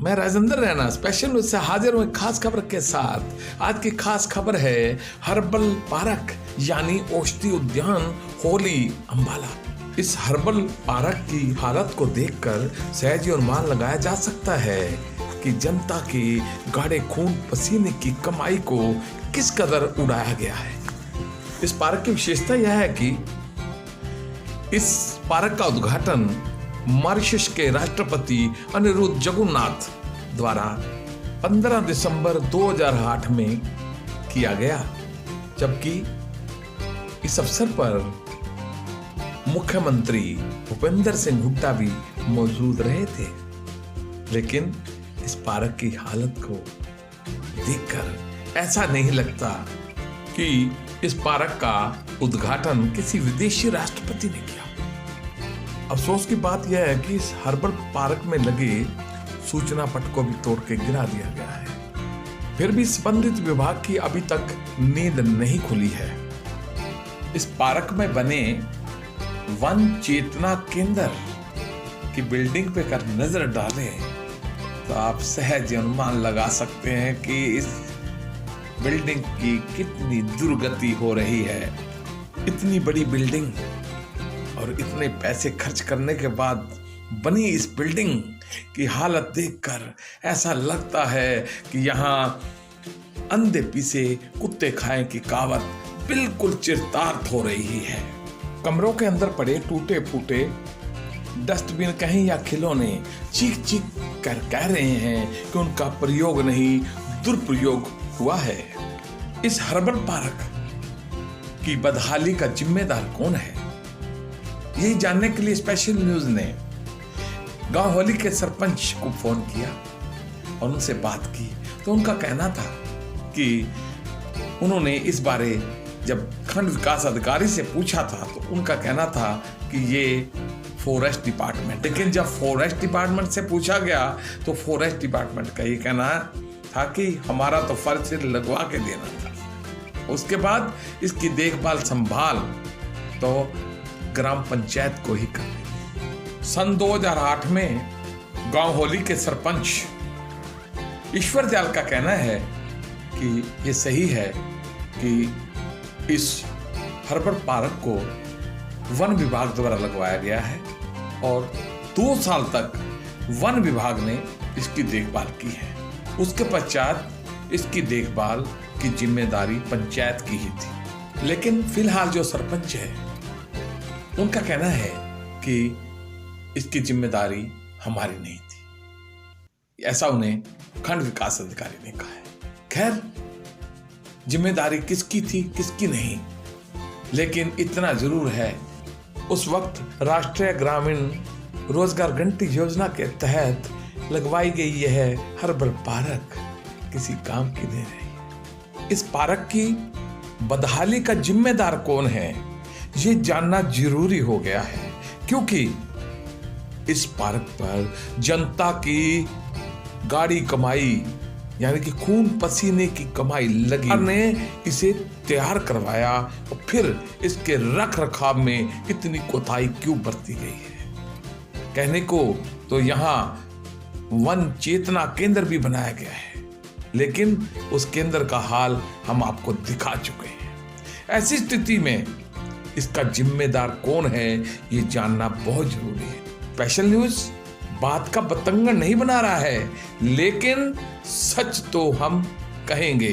मैं Rajendra Raina special news से हाजिर हूँ खास खबर के साथ। आज की खास खबर है हर्बल पार्क यानी औषधि उद्यान होली अंबाला। इस हर्बल पार्क की हालत को देखकर सहज ही अनुमान लगाया जा सकता है कि जनता की गाढ़े खून पसीने की कमाई को किस कदर उड़ाया गया है। इस पार्क की विशेषता यह है कि इस पार्क का उद्घाटन मॉरिशस के राष्ट्रपति अनिरुद्ध जगन्नाथ द्वारा 15 दिसंबर 2008 में किया गया, जबकि इस अवसर पर मुख्यमंत्री भूपेंद्र सिंह हुड्डा भी मौजूद रहे थे। लेकिन इस पार्क की हालत को देखकर ऐसा नहीं लगता कि इस पार्क का उद्घाटन किसी विदेशी राष्ट्रपति ने किया। अफसोस की बात यह है कि इस हर्बल पार्क में लगे सूचना पट को भी तोड़ के गिरा दिया गया है। फिर भी संबंधित विभाग की अभी तक नींद नहीं खुली है। इस पार्क में बने वन चेतना केंद्र की बिल्डिंग पे कर नजर डालें तो आप सहज अनुमान लगा सकते हैं कि इस बिल्डिंग की कितनी दुर्गति हो रही है। इतनी बड़ी बिल्डिंग और इतने पैसे खर्च करने के बाद बनी इस बिल्डिंग की हालत देखकर ऐसा लगता है कि यहाँ अंधे पीसे कुत्ते खाएं की कहावत बिल्कुल चिरतार्थ हो रही है। कमरों के अंदर पड़े टूटे फूटे डस्टबिन कहीं या खिलौने चीख चीख कर कह रहे हैं कि उनका प्रयोग नहीं दुरुपयोग हुआ है। इस हर्बल पार्क की बदहाली का जिम्मेदार कौन है, यही जानने के लिए स्पेशल न्यूज ने गांव होली के सरपंच को फोन किया और उनसे बात की। तो उनका कहना था कि उन्होंने इस बारे जब खंड विकास अधिकारी से पूछा था तो उनका कहना था कि ये फॉरेस्ट डिपार्टमेंट, लेकिन जब फॉरेस्ट डिपार्टमेंट से पूछा गया तो फॉरेस्ट डिपार्टमेंट का ये कहना था कि हमारा तो फर्ज लगवा के देना था। उसके बाद इसकी देखभाल संभाल तो ग्राम पंचायत को ही करनी। सन 2008 में गांव होली के सरपंच ईश्वर दयाल का कहना है कि ये सही है कि इस हर्बल पार्क को वन विभाग द्वारा लगवाया गया है और 2 साल तक वन विभाग ने इसकी देखभाल की है। उसके पश्चात इसकी देखभाल की जिम्मेदारी पंचायत की ही थी। लेकिन फिलहाल जो सरपंच है उनका कहना है कि इसकी जिम्मेदारी हमारी नहीं थी, ऐसा उन्हें खंड विकास अधिकारी ने कहा है। खैर, जिम्मेदारी किसकी थी किसकी नहीं, लेकिन इतना जरूर है उस वक्त राष्ट्रीय ग्रामीण रोजगार गारंटी योजना के तहत लगवाई गई यह हर्बल पार्क किसी काम की नहीं रही। इस पार्क की बदहाली का जिम्मेदार कौन है ये जानना जरूरी हो गया है, क्योंकि इस पार्क पर जनता की गाढ़ी कमाई यानी कि खून पसीने की कमाई लगी ने इसे तैयार करवाया और फिर इसके रख रखाव में इतनी कोताही क्यों बरती गई है। कहने को तो यहाँ वन चेतना केंद्र भी बनाया गया है, लेकिन उस केंद्र का हाल हम आपको दिखा चुके हैं। ऐसी स्थिति में इसका जिम्मेदार कौन है ये जानना बहुत जरूरी है। स्पेशल न्यूज बात का बतंगड़ नहीं बना रहा है, लेकिन सच तो हम कहेंगे।